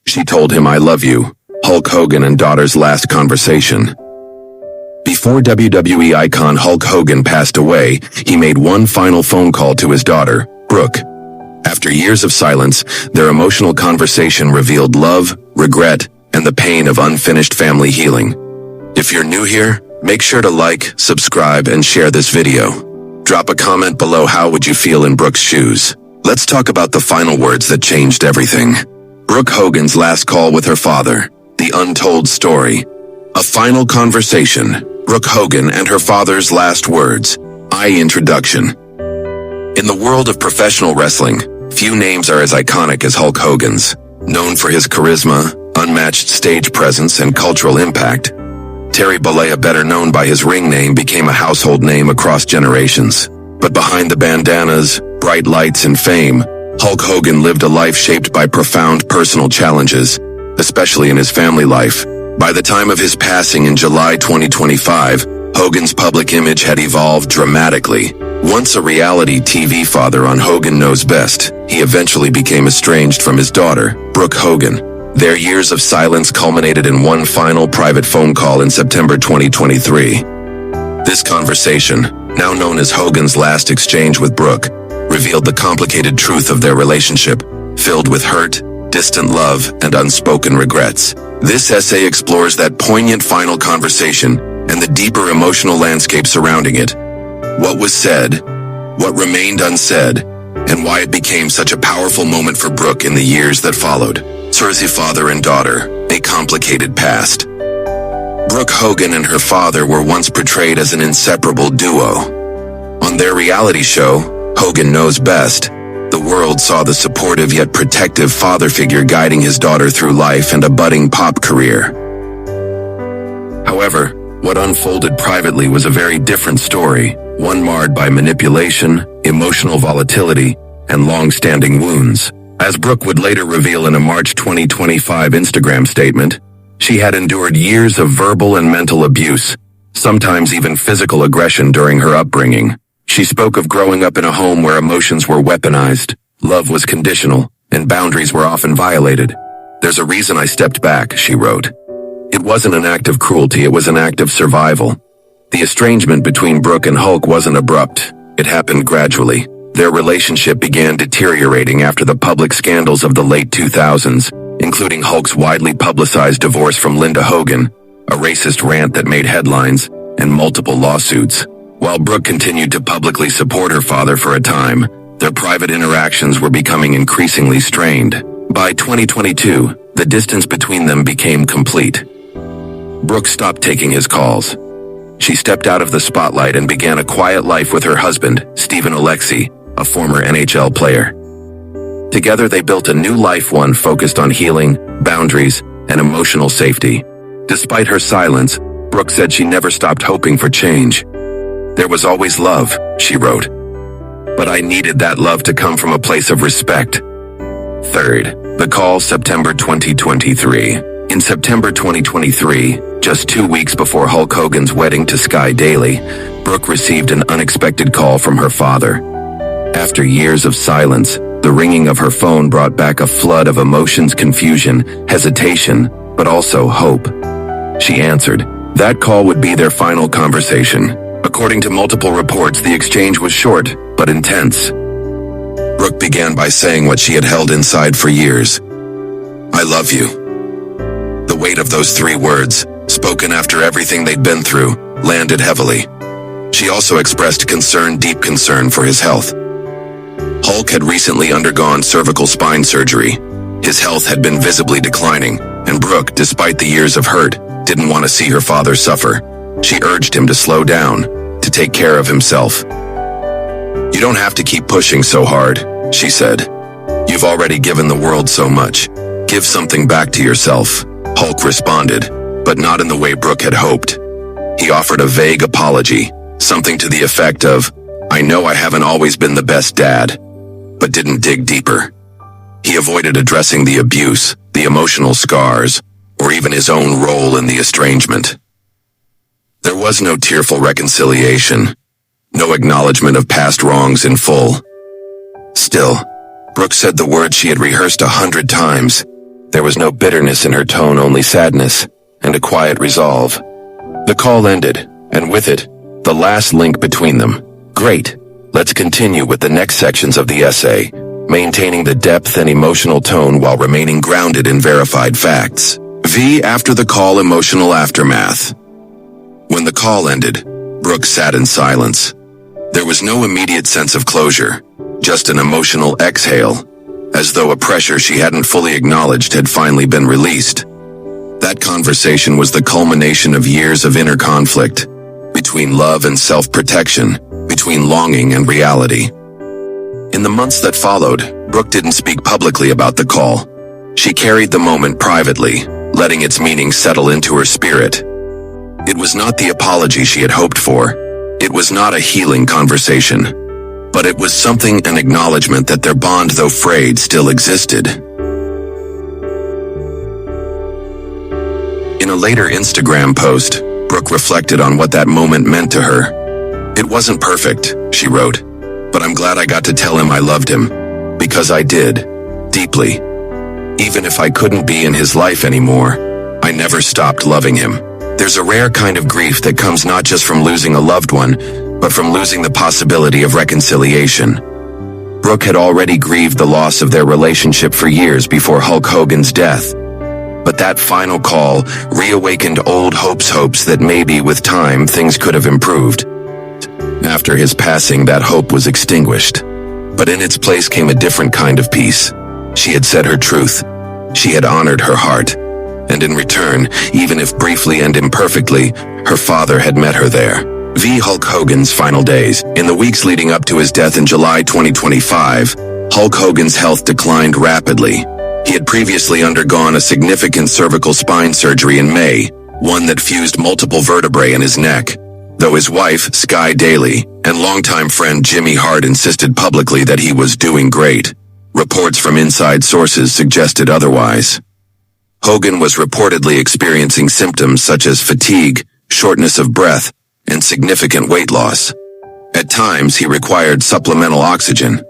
She told him, "I love you." Hulk Hogan and daughter's last conversation. Before WWE icon Hulk Hogan passed away, he made one final phone call to his daughter, Brooke. After years of silence, their emotional conversation revealed love, regret, and the pain of unfinished family healing. If you're new here, make sure to like, subscribe, and share this video. Drop a comment below. How would you feel in Brooke's shoes? Let's talk about the final words that changed everything. Brooke Hogan's last call with her father. The untold story. A final conversation. Brooke Hogan and her father's last words. Introduction. In the world of professional wrestling, few names are as iconic as Hulk Hogan's. Known for his charisma, unmatched stage presence, and cultural impact, Terry Bollea, better known by his ring name, became a household name across generations. But behind the bandanas, bright lights, and fame, Hulk Hogan lived a life shaped by profound personal challenges, especially in his family life. By the time of his passing in July 2025, Hogan's public image had evolved dramatically. Once a reality TV father on Hogan Knows Best, he eventually became estranged from his daughter, Brooke Hogan. Their years of silence culminated in one final private phone call in September 2023. This conversation, now known as Hogan's last exchange with Brooke, revealed the complicated truth of their relationship, filled with hurt, distant love, and unspoken regrets. This essay explores that poignant final conversation and the deeper emotional landscape surrounding it. What was said, what remained unsaid, and why it became such a powerful moment for Brooke in the years that followed. Serves father and daughter, a complicated past. Brooke Hogan and her father were once portrayed as an inseparable duo. On their reality show, Hogan Knows Best, the world saw the supportive yet protective father figure guiding his daughter through life and a budding pop career. However, what unfolded privately was a very different story, one marred by manipulation, emotional volatility, and long-standing wounds. As Brooke would later reveal in a March 2025 Instagram statement, she had endured years of verbal and mental abuse, sometimes even physical aggression during her upbringing. She spoke of growing up in a home where emotions were weaponized, love was conditional, and boundaries were often violated. "There's a reason I stepped back," she wrote. It wasn't an act of cruelty, it was an act of survival. The estrangement between Brooke and Hulk wasn't abrupt. It happened gradually. Their relationship began deteriorating after the public scandals of the late 2000s, including Hulk's widely publicized divorce from Linda Hogan, a racist rant that made headlines, and multiple lawsuits. While Brooke continued to publicly support her father for a time, their private interactions were becoming increasingly strained. By 2022, the distance between them became complete. Brooke stopped taking his calls. She stepped out of the spotlight and began a quiet life with her husband, Stephen Alexi, a former NHL player. Together they built a new life, one focused on healing, boundaries, and emotional safety. Despite her silence, Brooke said she never stopped hoping for change. "There was always love," she wrote. "But I needed that love to come from a place of respect." Third, the call, September 2023. In September 2023, just 2 weeks before Hulk Hogan's wedding to Sky Daily, Brooke received an unexpected call from her father. After years of silence, the ringing of her phone brought back a flood of emotions, confusion, hesitation, but also hope. She answered. That call would be their final conversation. According to multiple reports, the exchange was short, but intense. Brooke began by saying what she had held inside for years. "I love you." The weight of those 3 words, spoken after everything they'd been through, landed heavily. She also expressed concern, deep concern for his health. Hulk had recently undergone cervical spine surgery. His health had been visibly declining, and Brooke, despite the years of hurt, didn't want to see her father suffer. She urged him to slow down, to take care of himself. "You don't have to keep pushing so hard," she said. "You've already given the world so much. Give something back to yourself." Hulk responded, but not in the way Brooke had hoped. He offered a vague apology, something to the effect of, "I know I haven't always been the best dad," but didn't dig deeper. He avoided addressing the abuse, the emotional scars, or even his own role in the estrangement. There was no tearful reconciliation, no acknowledgement of past wrongs in full. Still, Brooke said the words she had rehearsed 100 times. There was no bitterness in her tone, only sadness and a quiet resolve. The call ended, and with it, the last link between them. Great. Let's continue with the next sections of the essay, maintaining the depth and emotional tone while remaining grounded in verified facts. V. After the call, emotional aftermath. When the call ended, Brooke sat in silence. There was no immediate sense of closure, just an emotional exhale, as though a pressure she hadn't fully acknowledged had finally been released. That conversation was the culmination of years of inner conflict, between love and self-protection, between longing and reality. In the months that followed, Brooke didn't speak publicly about the call. She carried the moment privately, letting its meaning settle into her spirit. It was not the apology she had hoped for. It was not a healing conversation. But it was something, an acknowledgement that their bond, though frayed, still existed. In a later Instagram post, Brooke reflected on what that moment meant to her. "It wasn't perfect," she wrote, "but I'm glad I got to tell him I loved him. Because I did. Deeply. Even if I couldn't be in his life anymore, I never stopped loving him." There's a rare kind of grief that comes not just from losing a loved one, but from losing the possibility of reconciliation. Brooke had already grieved the loss of their relationship for years before Hulk Hogan's death. But that final call reawakened old hopes that maybe with time things could have improved. After his passing, that hope was extinguished. But in its place came a different kind of peace. She had said her truth. She had honored her heart. And in return, even if briefly and imperfectly, her father had met her there. V. Hulk Hogan's final days. In the weeks leading up to his death in July 2025, Hulk Hogan's health declined rapidly. He had previously undergone a significant cervical spine surgery in May, one that fused multiple vertebrae in his neck. Though his wife, Sky Daly, and longtime friend Jimmy Hart insisted publicly that he was doing great, reports from inside sources suggested otherwise. Hogan was reportedly experiencing symptoms such as fatigue, shortness of breath, and significant weight loss. At times, he required supplemental oxygen.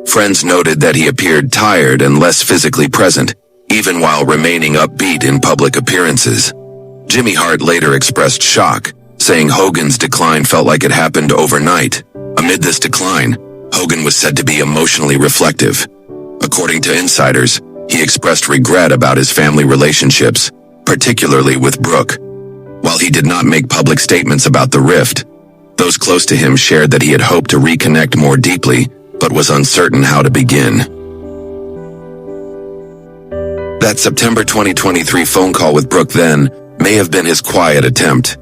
Friends noted that he appeared tired and less physically present, even while remaining upbeat in public appearances. Jimmy Hart later expressed shock, saying Hogan's decline felt like it happened overnight. Amid this decline, Hogan was said to be emotionally reflective. According to insiders, he expressed regret about his family relationships, particularly with Brooke. While he did not make public statements about the rift, those close to him shared that he had hoped to reconnect more deeply, but was uncertain how to begin. That September 2023 phone call with Brooke then may have been his quiet attempt.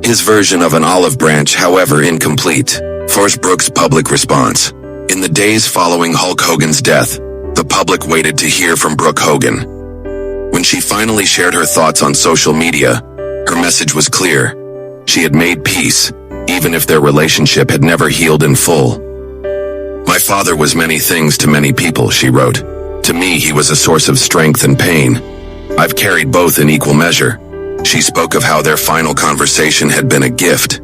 His version of an olive branch, however incomplete, forced Brooke's public response. In the days following Hulk Hogan's death, the public waited to hear from Brooke Hogan. When she finally shared her thoughts on social media, her message was clear. She had made peace, even if their relationship had never healed in full. "My father was many things to many people," she wrote. "To me, he was a source of strength and pain. I've carried both in equal measure." She spoke of how their final conversation had been a gift,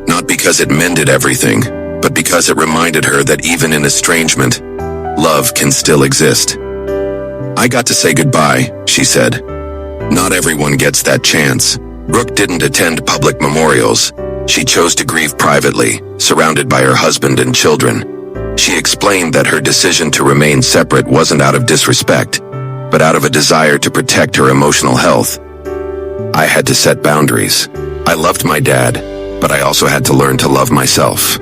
not because it mended everything, but because it reminded her that even in estrangement, love can still exist. "I got to say goodbye," she said. "Not everyone gets that chance." Brooke didn't attend public memorials. She chose to grieve privately, surrounded by her husband and children. She explained that her decision to remain separate wasn't out of disrespect, but out of a desire to protect her emotional health. "I had to set boundaries. I loved my dad, but I also had to learn to love myself."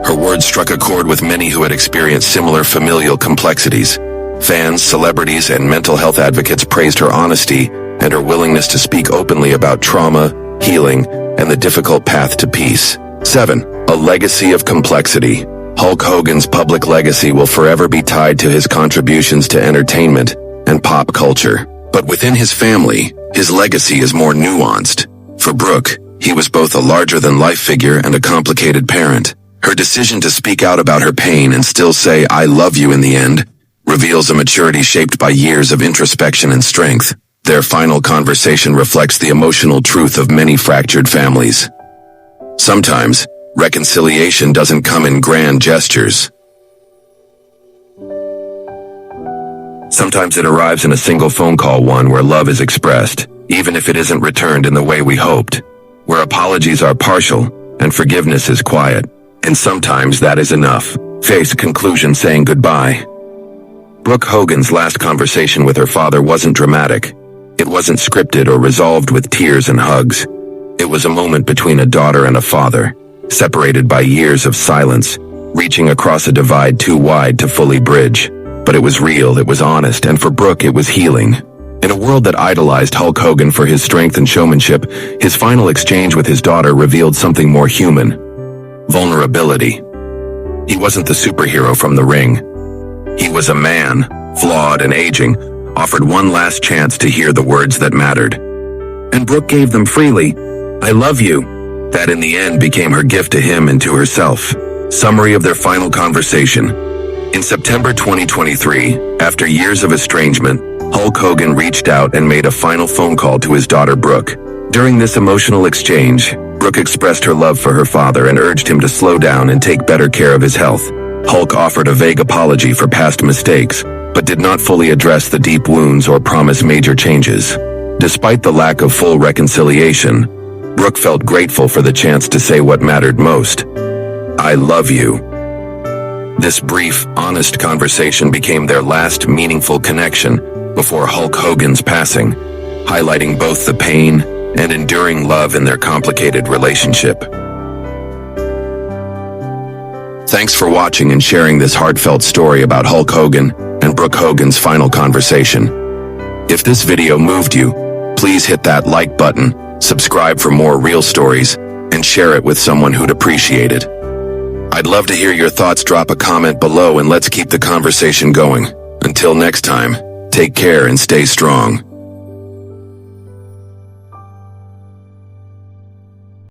Her words struck a chord with many who had experienced similar familial complexities. Fans, celebrities, and mental health advocates praised her honesty and her willingness to speak openly about trauma, healing, and the difficult path to peace. 7. A legacy of complexity. Hulk Hogan's public legacy will forever be tied to his contributions to entertainment and pop culture. But within his family, his legacy is more nuanced. For Brooke, he was both a larger-than-life figure and a complicated parent. Her decision to speak out about her pain and still say, "I love you" in the end, reveals a maturity shaped by years of introspection and strength. Their final conversation reflects the emotional truth of many fractured families. Sometimes, reconciliation doesn't come in grand gestures. Sometimes it arrives in a single phone call, one where love is expressed, even if it isn't returned in the way we hoped, where apologies are partial and forgiveness is quiet, and sometimes that is enough. Face conclusion saying goodbye. Brooke Hogan's last conversation with her father wasn't dramatic. It wasn't scripted or resolved with tears and hugs. It was a moment between a daughter and a father, separated by years of silence, reaching across a divide too wide to fully bridge. But it was real, it was honest, and for Brooke it was healing. In a world that idolized Hulk Hogan for his strength and showmanship, his final exchange with his daughter revealed something more human: vulnerability. He wasn't the superhero from the ring. He was a man, flawed and aging, offered one last chance to hear the words that mattered. And Brooke gave them freely. "I love you." That in the end became her gift to him and to herself. Summary of their final conversation. In September 2023, after years of estrangement, Hulk Hogan reached out and made a final phone call to his daughter Brooke. During this emotional exchange, Brooke expressed her love for her father and urged him to slow down and take better care of his health. Hulk offered a vague apology for past mistakes, but did not fully address the deep wounds or promise major changes. Despite the lack of full reconciliation, Brooke felt grateful for the chance to say what mattered most: "I love you." This brief, honest conversation became their last meaningful connection before Hulk Hogan's passing, highlighting both the pain and enduring love in their complicated relationship. Thanks for watching and sharing this heartfelt story about Hulk Hogan and Brooke Hogan's final conversation. If this video moved you, please hit that like button, subscribe for more real stories, and share it with someone who'd appreciate it. I'd love to hear your thoughts. Drop a comment below and let's keep the conversation going. Until next time, take care and stay strong.